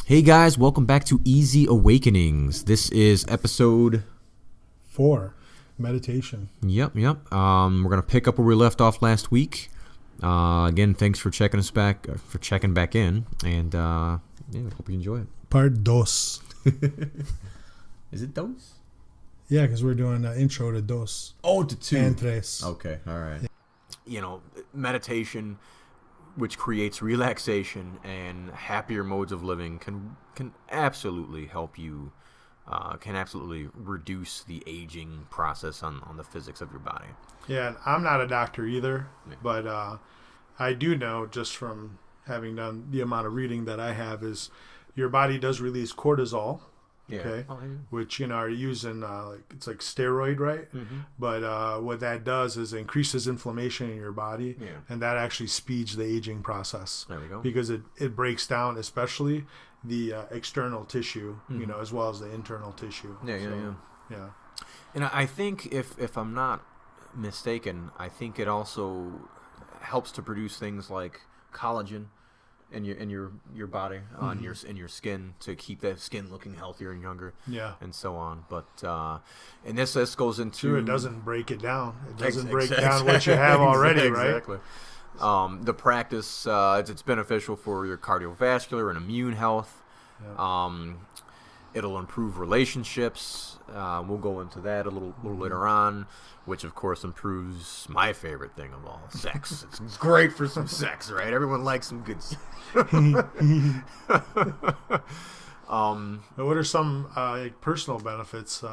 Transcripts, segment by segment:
Hey guys, welcome back to Easy Awakenings. This is episode 4, meditation. Yep. We're gonna pick up where we left off last week. Again, thanks for checking back in, and hope you enjoy it. Part dos. Is it dos? Yeah, because we're doing an intro to dos. Oh, to two. And tres. Okay, all right. You know, meditation, which creates relaxation and happier modes of living, can absolutely help you. Can absolutely reduce the aging process on the physics of your body. Yeah, and I'm not a doctor either, Yeah. but I do know just from having done the amount of reading that I have is your body does release cortisol. Yeah. Okay, Oh, yeah. which are using it's like steroid, right? Mm-hmm. But what that does is increases inflammation in your body, Yeah. and that actually speeds the aging process. There we go. Because it breaks down, especially the external tissue, Mhm. as well as the internal tissue. Yeah. And I think if I'm not mistaken, I think it also helps to produce things like collagen in your body, in your skin, to keep that skin looking healthier and younger, Yeah. and so on. But and this goes into True, it doesn't break it down. It doesn't Ex- break ex- down what you have already, exactly. right? The practice, it's beneficial for your cardiovascular and immune health. Yeah. It'll improve relationships. We'll go into that a little later on, which of course improves my favorite thing of all, sex. It's great for some sex, right? Everyone likes some good sex. What are some personal benefits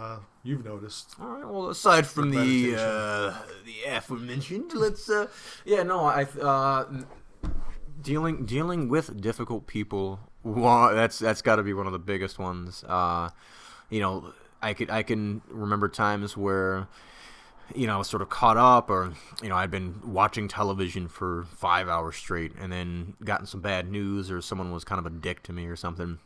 you've noticed? All right. Well, aside from With the meditation. aforementioned, let's dealing with difficult people. That's got to be one of the biggest ones. I can remember times where, I was sort of caught up, or I'd been watching television for 5 hours straight, and then gotten some bad news, or someone was kind of a dick to me or something.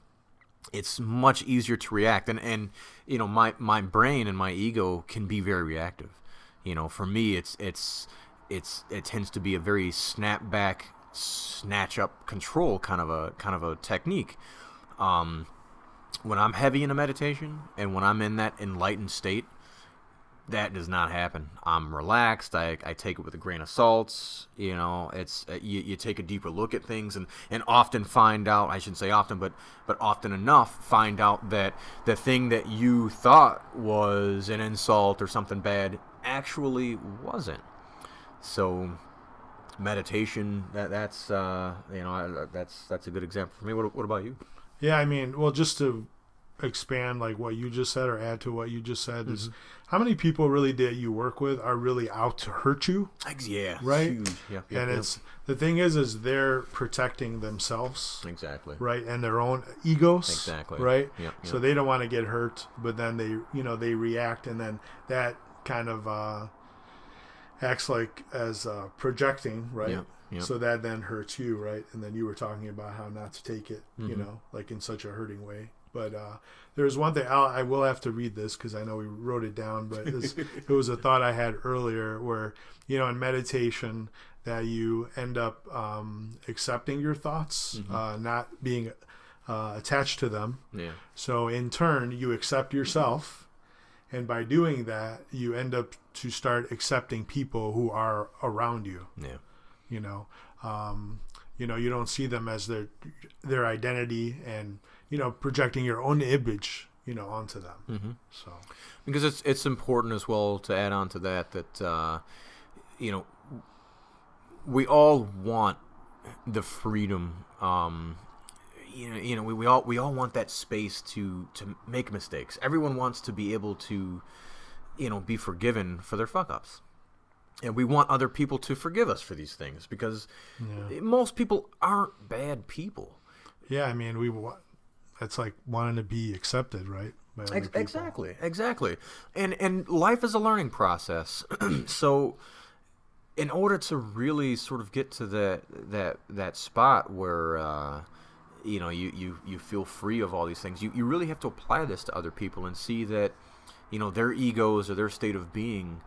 It's much easier to react, and my brain and my ego can be very reactive. For me, it tends to be a very snap back, snatch up control kind of a technique. When I'm heavy in a meditation and when I'm in that enlightened state, that does not happen. I'm relaxed. I take it with a grain of salt. It's you take a deeper look at things, and often find out, I shouldn't say often, but often enough find out that the thing that you thought was an insult or something bad actually wasn't. So meditation, that's a good example for me. What about you? Yeah, I mean, well, just to expand like what you just said, or add to what you just said, is how many people really that you work with are really out to hurt you? Yeah, right. Huge. Yep, And it's the thing is they're protecting themselves, exactly right, and their own egos, exactly, right. Yep. So they don't want to get hurt, but then they react, and then that kind of acts like as projecting, right. Yep. So that then hurts you, right? And then you were talking about how not to take it, like in such a hurting way. But there's one thing, I will have to read this because I know we wrote it down, but it was a thought I had earlier where, in meditation, that you end up accepting your thoughts, not being attached to them. Yeah. So in turn, you accept yourself. And by doing that, you end up to start accepting people who are around you. Yeah. You don't see them as their identity, and projecting your own image onto them. Mm-hmm. So because it's important as well to add on to that we all want the freedom. We all want that space to make mistakes. Everyone wants to be able to be forgiven for their fuck ups. And we want other people to forgive us for these things because most people aren't bad people. Yeah, I mean, it's like wanting to be accepted, right? By other people. Exactly. And life is a learning process. So in order to really sort of get to that spot where you feel free of all these things, you really have to apply this to other people and see that their egos or their state of being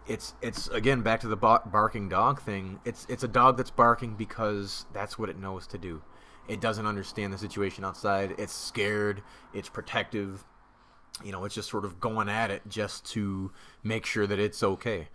it's again back to the barking dog thing. It's a dog that's barking because that's what it knows to do. It doesn't understand the situation outside. It's scared. It's protective. It's just sort of going at it just to make sure that it's okay.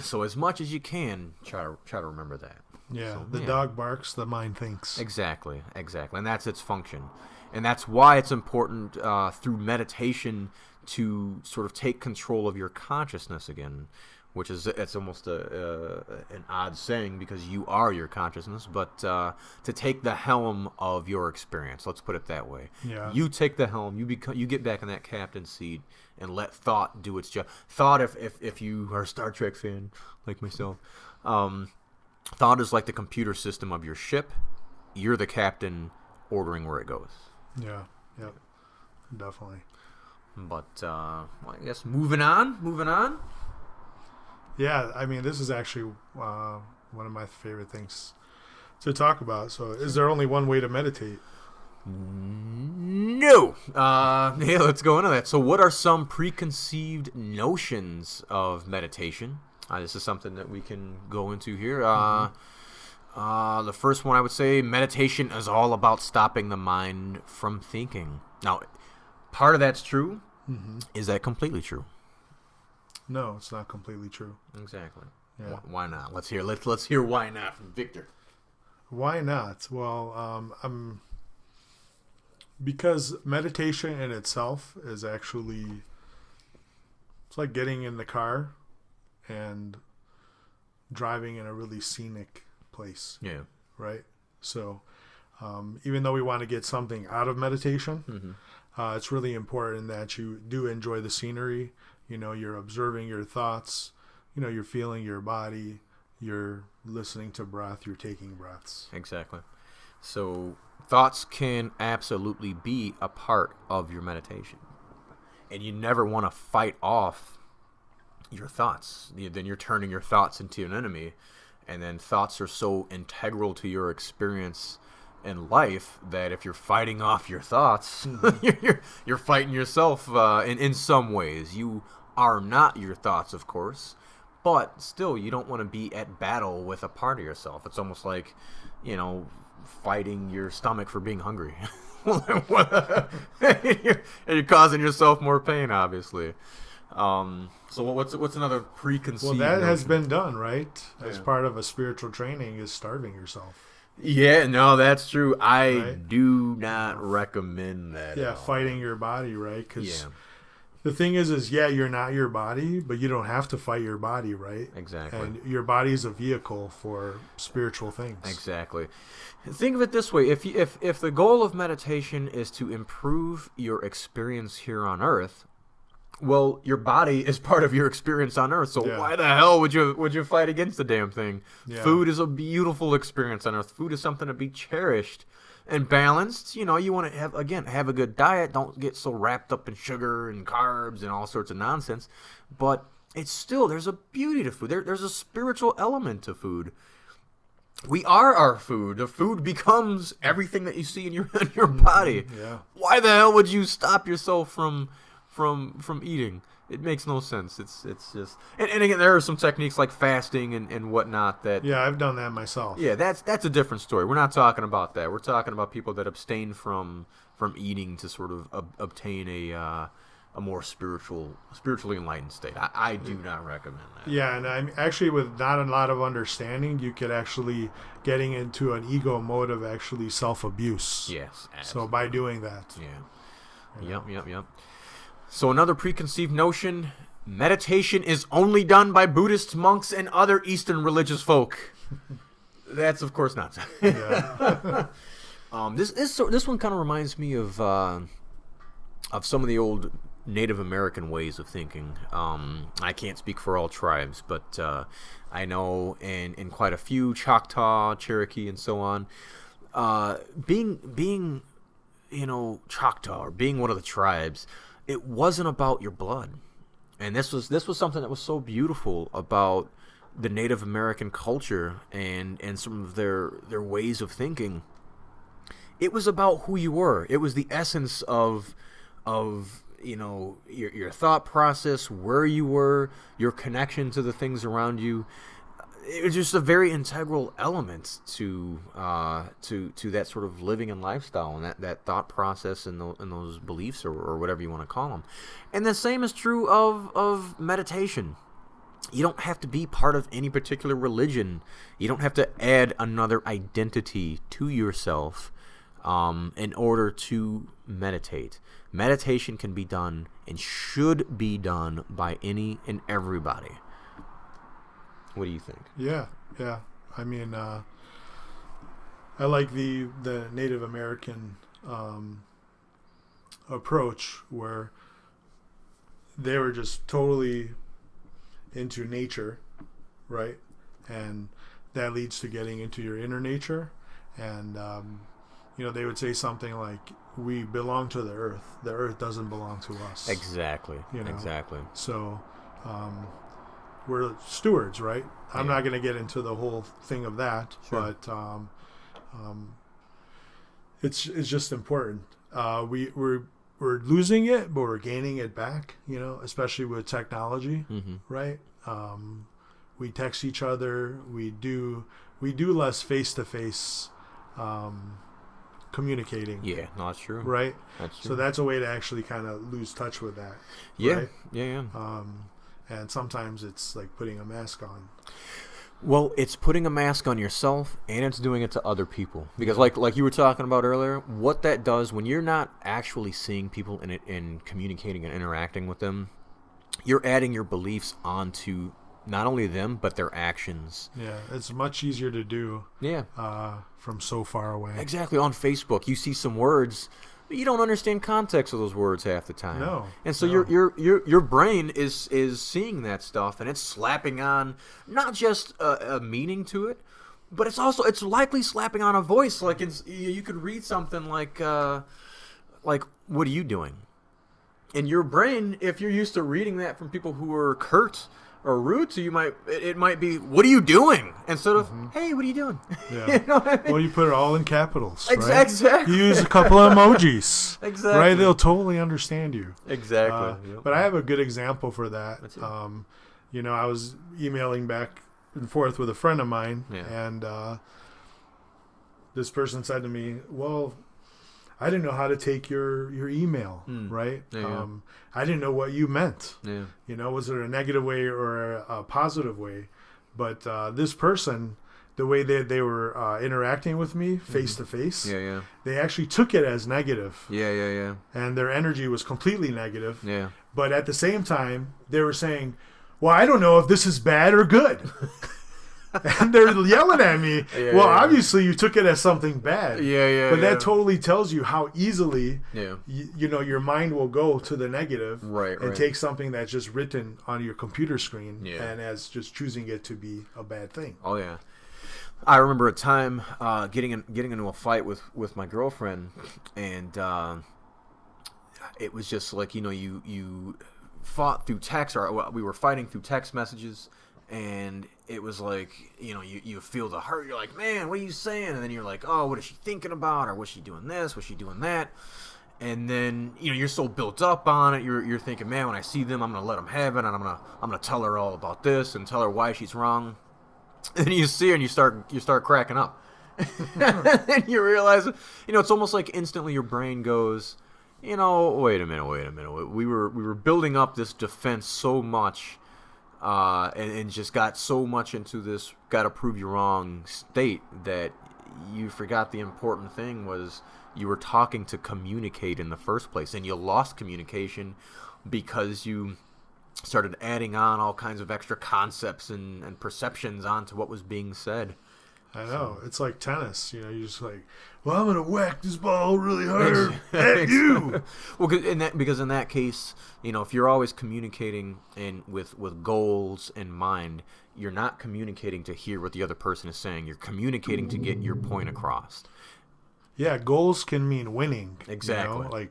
So as much as you can, try to remember that. Yeah, So, the dog barks, the mind thinks. Exactly, and that's its function, and that's why it's important through meditation to sort of take control of your consciousness again, which is it's almost an odd saying because you are your consciousness, but to take the helm of your experience. Let's put it that way. Yeah. You take the helm. You get back in that captain's seat and let thought do its job. Thought, if you are a Star Trek fan like myself, thought is like the computer system of your ship. You're the captain ordering where it goes. Yeah. Yep. Definitely. But well, I guess moving on. Yeah, I mean, this is actually one of my favorite things to talk about. So, is there only one way to meditate? No. Yeah, let's go into that. So, what are some preconceived notions of meditation? This is something that we can go into here. The first one I would say, meditation is all about stopping the mind from thinking. Now, part of that's true. Mm-hmm. Is that completely true? No, it's not completely true. Exactly. Yeah. Why not? Let's hear why not from Victor. Why not? Well, because meditation in itself is actually, it's like getting in the car and driving in a really scenic place. Yeah. Right? So, even though we want to get something out of meditation, it's really important that you do enjoy the scenery. You're observing your thoughts, you're feeling your body, you're listening to breath, you're taking breaths. Exactly. So thoughts can absolutely be a part of your meditation. And you never want to fight off your thoughts. Then you're turning your thoughts into an enemy. And then thoughts are so integral to your experience in life that if you're fighting off your thoughts, you're fighting yourself in some ways. You are not your thoughts, of course, but still you don't want to be at battle with a part of yourself. It's almost like, fighting your stomach for being hungry. You're causing yourself more pain, obviously. So what's another preconceived Well, that notion? has been done, right? As part of a spiritual training is starving yourself. Yeah, no, that's true. I do not recommend that. Yeah, fighting your body, right? Because Yeah. the thing is you're not your body, but you don't have to fight your body, right? Exactly. And your body is a vehicle for spiritual things. Exactly. Think of it this way: if the goal of meditation is to improve your experience here on Earth, well, your body is part of your experience on Earth. So why the hell would you fight against the damn thing? Yeah. Food is a beautiful experience on Earth. Food is something to be cherished and balanced. You want to have a good diet. Don't get so wrapped up in sugar and carbs and all sorts of nonsense. But it's still, there's a beauty to food. There's a spiritual element to food. We are our food. The food becomes everything that you see in your body. Yeah. Why the hell would you stop yourself from eating? It makes no sense. It's just and again, there are some techniques like fasting and whatnot that I've done that myself. Yeah, that's a different story. We're not talking about that. We're talking about people that abstain from eating to sort of obtain a more spiritually enlightened state. I do not recommend that. Yeah, and I'm actually, with not a lot of understanding, you could actually getting into an ego mode of actually self-abuse. Yes. So by doing that. Yeah. Yep. So another preconceived notion: meditation is only done by Buddhist monks and other Eastern religious folk. That's of course not. Yeah. This one kind of reminds me of some of the old Native American ways of thinking. I can't speak for all tribes, but I know in quite a few, Choctaw, Cherokee, and so on, being Choctaw or being one of the tribes, it wasn't about your blood. And this was something that was so beautiful about the Native American culture and some of their ways of thinking. It was about who you were. It was the essence of your thought process, where you were, your connection to the things around you. It was just a very integral element to that sort of living and lifestyle, and that thought process and those beliefs or whatever you want to call them. And the same is true of meditation. You don't have to be part of any particular religion. You don't have to add another identity to yourself in order to meditate. Meditation can be done and should be done by any and everybody. What do you think? Yeah. I mean, I like the Native American approach where they were just totally into nature, right? And that leads to getting into your inner nature. And, they would say something like, we belong to the earth. The earth doesn't belong to us. Exactly. Exactly. So, we're stewards, right? I'm not going to get into the whole thing of that, sure. But it's just important. We're losing it, but we're gaining it back. Especially with technology, right? We text each other. We do less face-to-face communicating. Yeah, no, that's true. Right? That's true. So that's a way to actually kind of lose touch with that. Yeah, right? yeah. And sometimes it's like putting a mask on. Well, it's putting a mask on yourself, and it's doing it to other people. Because like you were talking about earlier, what that does when you're not actually seeing people and communicating and interacting with them, you're adding your beliefs onto not only them, but their actions. Yeah, it's much easier to do from so far away. Exactly. On Facebook, you see some words, but you don't understand context of those words half the time. No. And so your brain is seeing that stuff, and it's slapping on not just a meaning to it, but it's likely slapping on a voice. Like you could read something like what are you doing? In your brain, if you're used to reading that from people who are curt or rude to you, it might be, what are you doing? Instead of, hey, what are you doing? Yeah. You know what I mean? Well, you put it all in capitals, right? Exactly. You use a couple of emojis. Exactly. Right? They'll totally understand you. Exactly. Yep. But I have a good example for that. That's I was emailing back and forth with a friend of mine, and this person said to me, well, I didn't know how to take your email, right? Yeah. I didn't know what you meant. Yeah. Was it a negative way or a positive way? But this person, the way they were interacting with me face to face, they actually took it as negative. Yeah. And their energy was completely negative. Yeah. But at the same time, they were saying, well, I don't know if this is bad or good. And they're yelling at me. Obviously you took it as something bad. But that totally tells you how easily your mind will go to the negative and take something that's just written on your computer screen and as just choosing it to be a bad thing. Oh yeah. I remember a time getting into a fight with my girlfriend, and it was just like you fought through text, or we were fighting through text messages. And it was like, you feel the hurt. You're like, man, what are you saying? And then you're like, oh, what is she thinking about? Or was she doing this? Was she doing that? And then, you're so built up on it. You're thinking, man, when I see them, I'm going to let them have it. And I'm going to tell her all about this and tell her why she's wrong. And then you see her and you start cracking up. And you realize, it's almost like instantly your brain goes, wait a minute. We were building up this defense so much. And just got so much into this gotta prove you wrong state that you forgot the important thing was you were talking to communicate in the first place, and you lost communication because you started adding on all kinds of extra concepts and perceptions onto what was being said. I know. It's like tennis. You're just like, well, I'm going to whack this ball really hard at you. Well, because in that case, if you're always communicating with goals in mind, you're not communicating to hear what the other person is saying. You're communicating to get your point across. Yeah, goals can mean winning. Exactly.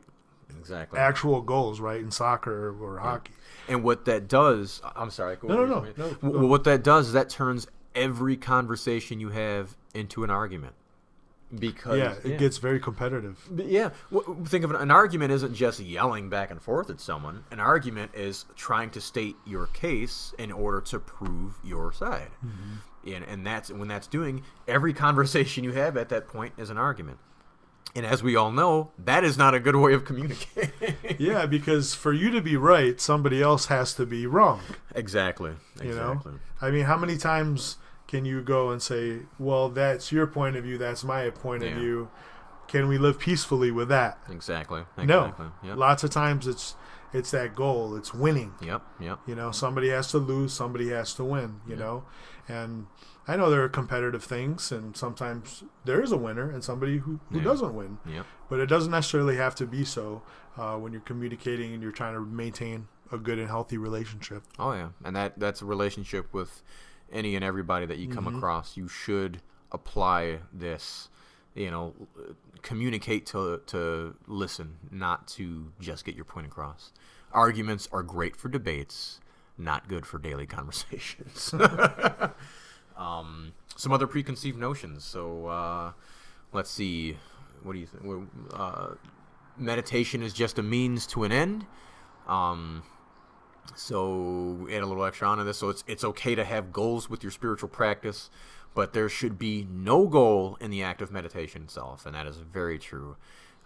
Exactly. Actual goals, right, in soccer or hockey. And what that does, I'm sorry. No. What that does is that turns every conversation you have into an argument. Because it gets very competitive. Yeah, think of an argument isn't just yelling back and forth at someone. An argument is trying to state your case in order to prove your side. And that's when that's doing, every conversation you have at that point is an argument. And as we all know, that is not a good way of communicating. Yeah, because for you to be right, somebody else has to be wrong. Exactly. You know? I mean, how many times can you go and say, well, that's your point of view, that's my point of view. Can we live peacefully with that? Exactly. No. Yep. Lots of times it's that goal. It's winning. Yep. You know, somebody has to lose, somebody has to win, you know. And I know there are competitive things, and sometimes there is a winner and somebody who doesn't win. Yep. But it doesn't necessarily have to be so when you're communicating and you're trying to maintain a good and healthy relationship. Oh, yeah. And that's a relationship with any and everybody that you come across. You should apply this, you know, communicate to listen, not to just get your point across. Arguments are great for debates, not good for daily conversations. Some other preconceived notions. So let's see. What do you think? Meditation is just a means to an end. So add a little extra onto this. So it's okay to have goals with your spiritual practice, but there should be no goal in the act of meditation itself, and that is very true.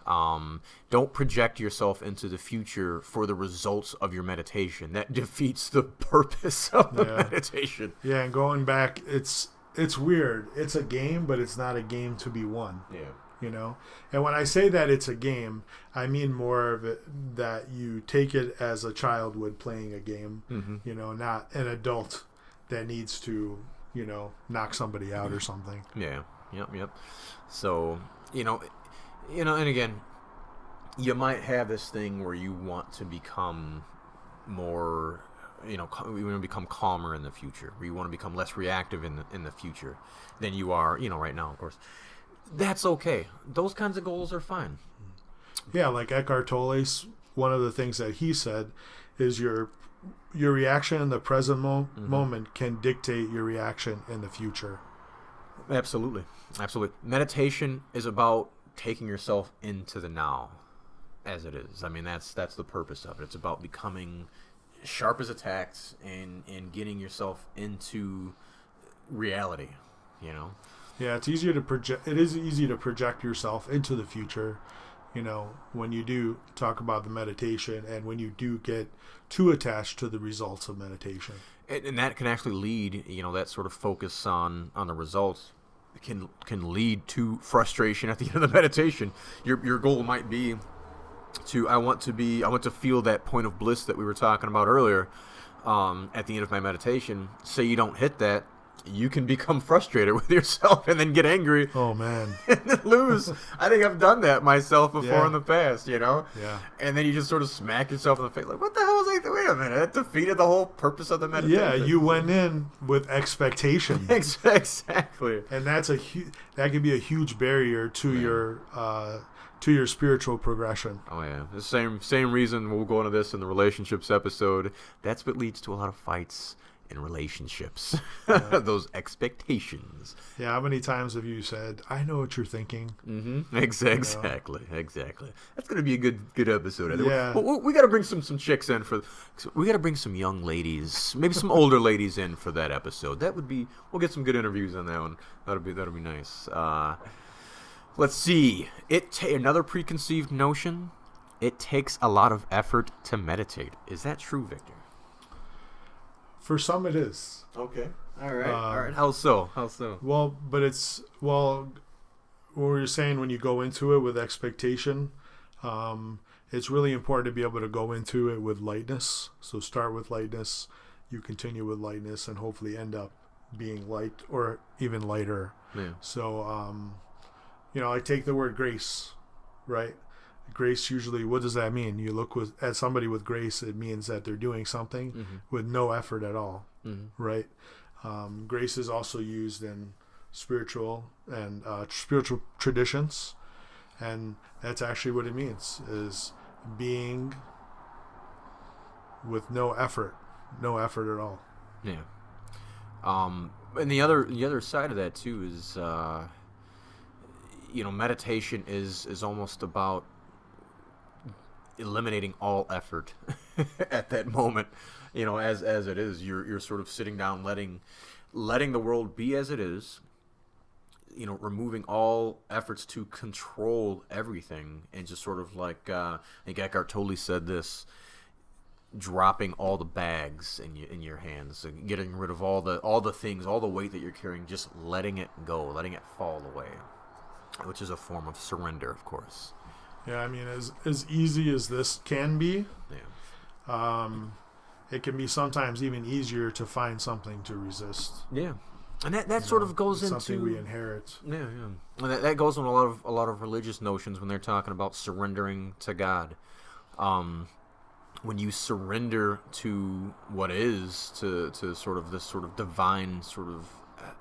Don't project yourself into the future for the results of your meditation. That defeats the purpose of the meditation. Yeah, and going back, it's weird. It's a game, but it's not a game to be won. Yeah. You know? And when I say that it's a game, I mean more of it that you take it as a child would playing a game, you know, not an adult that needs to, you know, knock somebody out or something. Yeah. Yep. So, you know, and again, you might have this thing where you want to become more, you know, you want to become calmer in the future, where you want to become less reactive in the future than you are, you know, right now, of course. That's okay. Those kinds of goals are fine. Yeah, like Eckhart Tolle's, one of the things that he said is your reaction in the present moment can dictate your reaction in the future. Absolutely. Meditation is about taking yourself into the now as it is. I mean, that's the purpose of it. It's about becoming sharp as a tack and getting yourself into reality, you know. Yeah, it's easier to project. It is easy to project yourself into the future, you know, when you do talk about the meditation and when you do get too attached to the results of meditation. And that can actually lead, you know, that sort of focus on the results can lead to frustration at the end of the meditation. Your goal might be I want to feel that point of bliss that we were talking about earlier at the end of my meditation. Say you don't hit that, you can become frustrated with yourself and then get angry. Oh, man. And then lose. I think I've done that myself before in the past, you know? Yeah. And then you just sort of smack yourself in the face. Like, what the hell was I doing? Wait a minute. That defeated the whole purpose of the meditation. Yeah, you went in with expectation. Exactly. And that's that can be a huge barrier to your spiritual progression. Oh, yeah. The same reason we'll go into this in the relationships episode. That's what leads to a lot of fights in relationships. Those expectations. Yeah, how many times have you said, I know what you're thinking? Exactly. That's gonna be a good episode. Yeah. We gotta bring some chicks in we gotta bring some young ladies, maybe some older ladies in for that episode. We'll get some good interviews on that one. That'll be nice. Let's see. Another preconceived notion. It takes a lot of effort to meditate. Is that true, Victor? For some, it is. Okay. All right. How so? Well, but what you're saying when you go into it with expectation, it's really important to be able to go into it with lightness. So start with lightness, you continue with lightness, and hopefully end up being light or even lighter. Yeah. So, you know, I take the word grace, right? Grace usually, what does that mean? You look at somebody with grace, it means that they're doing something with no effort at all, right? Grace is also used in spiritual traditions, and that's actually what it means, is being with no effort at all. Yeah. And the other side of that too is meditation is almost about eliminating all effort at that moment. As it is, you're sort of sitting down, letting the world be as it is. Removing all efforts to control everything, and just sort of like I think Eckhart Tolle said this: dropping all the bags in your hands, and getting rid of all the things, all the weight that you're carrying, just letting it go, letting it fall away, which is a form of surrender, of course. Yeah, I mean, as easy as this can be, it can be sometimes even easier to find something to resist. Yeah. And that sort of goes into something we inherit. Yeah. And that goes on a lot of religious notions when they're talking about surrendering to God. When you surrender to what is, to sort of this sort of divine sort of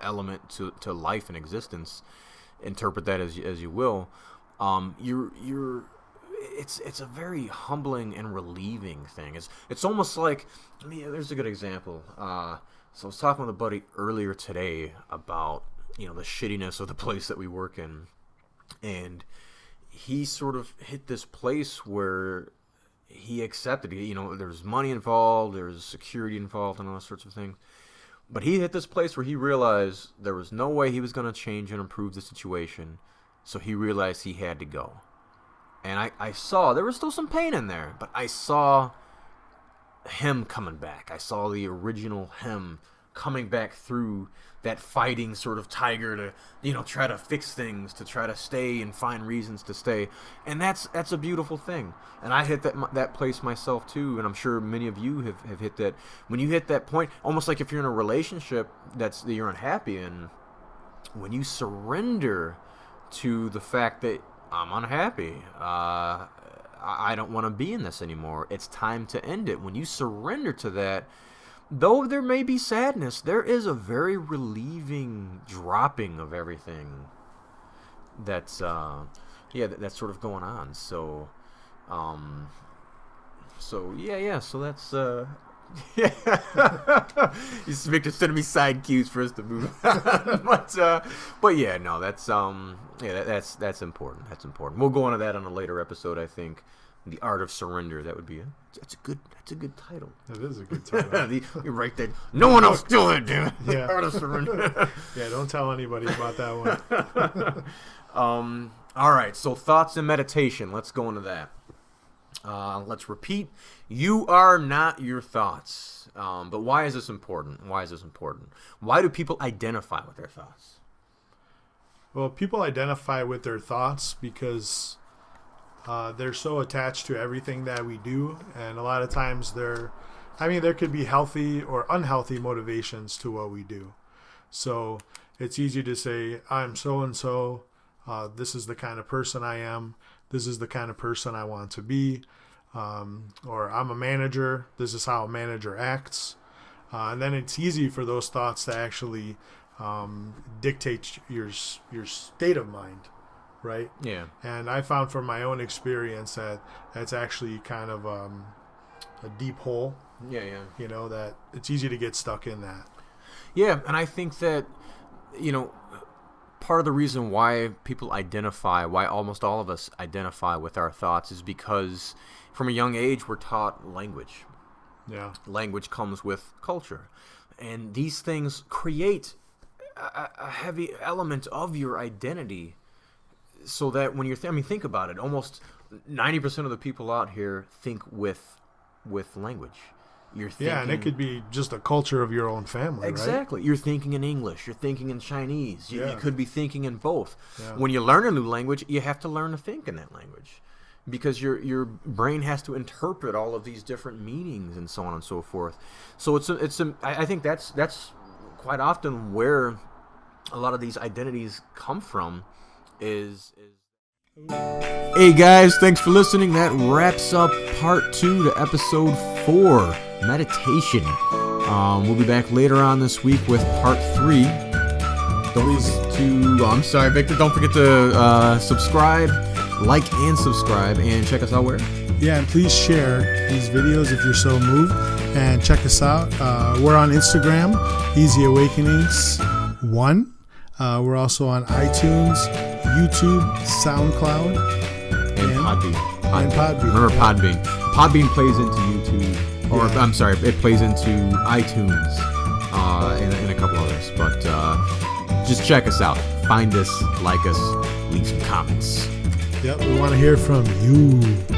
element to life and existence, interpret that as you will. It's a very humbling and relieving thing. It's almost like, there's a good example. So I was talking with a buddy earlier today about, the shittiness of the place that we work in. And he sort of hit this place where he accepted, there's money involved, there's security involved, and all sorts of things. But he hit this place where he realized there was no way he was going to change and improve the situation. So he realized he had to go. And I saw, there was still some pain in there, but I saw him coming back. I saw the original him coming back through that fighting sort of tiger to, try to fix things, to try to stay and find reasons to stay. And that's a beautiful thing. And I hit that place myself too, and I'm sure many of you have hit that. When you hit that point, almost like if you're in a relationship that you're unhappy in, when you surrender to the fact that I'm unhappy, I don't want to be in this anymore, it's time to end it. When you surrender to that, though there may be sadness, there is a very relieving dropping of everything that's sort of going on. So so that's Victor sending me side cues for us to move on. but yeah, no, that's that's important. That's important. We'll go on to that on a later episode, I think. The Art of Surrender. That would be that's a good title. That is a good title. You're right there. No one else do it, dude. Yeah. Art of Surrender. Yeah, don't tell anybody about that one. All right. So thoughts and meditation. Let's go into that. Let's repeat. You are not your thoughts. But why is this important? Why do people identify with their thoughts? Well, people identify with their thoughts because they're so attached to everything that we do, and a lot of times there could be healthy or unhealthy motivations to what we do. So it's easy to say, I'm so and so. This is the kind of person I am. This is the kind of person I want to be. Or I'm a manager. This is how a manager acts. And then it's easy for those thoughts to actually dictate your state of mind, right? Yeah. And I found from my own experience that that's actually kind of a deep hole. Yeah. That it's easy to get stuck in that. Yeah, and I think that, part of the reason why why almost all of us identify with our thoughts is because from a young age we're taught language. Yeah. Language comes with culture. And these things create a heavy element of your identity, so that when you're think about it, almost 90% of the people out here think with language. You're thinking, and it could be just a culture of your own family, exactly. Right? You're thinking in English. You're thinking in Chinese. You could be thinking in both. Yeah. When you learn a new language, you have to learn to think in that language, because your brain has to interpret all of these different meanings and so on and so forth. So I think that's quite often where a lot of these identities come from. Hey guys, thanks for listening. That wraps up part 2 to episode 4, meditation. We'll be back later on this week with part 3. I'm sorry, Victor. Don't forget to subscribe, like, and subscribe, and check us out where? Yeah, and please share these videos if you're so moved, and check us out. We're on Instagram, Easy Awakenings 1. We're also on iTunes, YouTube, SoundCloud, And Podbean. and Podbean. Remember Podbean. Podbean plays into YouTube, or Yeah. I'm sorry, it plays into iTunes and a couple others. But just check us out. Find us, like us, leave some comments. Yep, we want to hear from you.